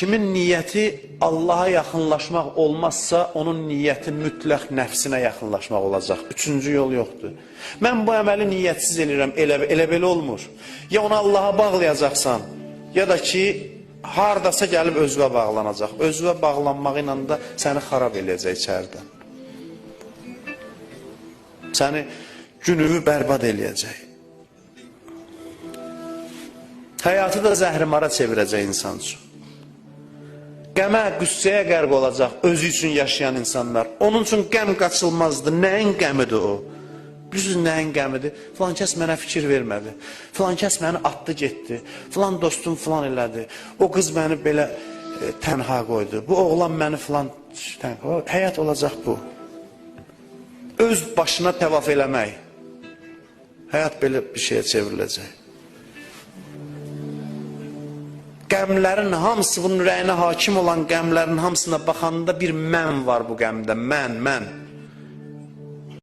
kimin niyyəti Allaha yaxınlaşmaq olmazsa, onun niyyəti mütləq nəfsinə yaxınlaşmaq olacaq. Üçüncü yol yoxdur. Mən bu əməli niyyətsiz eləyirəm, elə belə olmur. Ya onu Allaha bağlayacaqsan, ya da ki, haradasa gəlib özvə bağlanacaq. Özvə bağlanmaq ilə də səni xarab eləyəcək içərdən. Səni gününü bərbad eləyəcək. Həyatı da zəhrimara çevirəcək insan üçün. Qəmə, qüssəyə qərq olacaq özü üçün yaşayan insanlar. Onun üçün qəm qaçılmazdır. Nəyin qəmidir o? Bilirsiniz nəyin qəmidir? Filan kəs mənə fikir vermədi. Filan kəs məni atdı getdi. Filan dostum filan elədi. O qız məni belə tənha qoydu. Bu oğlan məni filan tənha qoydu. Həyat olacaq bu. Öz başına təvaf eləmək. Həyat belə bir şeyə çevriləcək. Qəmlərin hamısı, bunun ürəyinə hakim olan qəmlərin hamısına baxanda bir mən var bu qəmdə. Mən.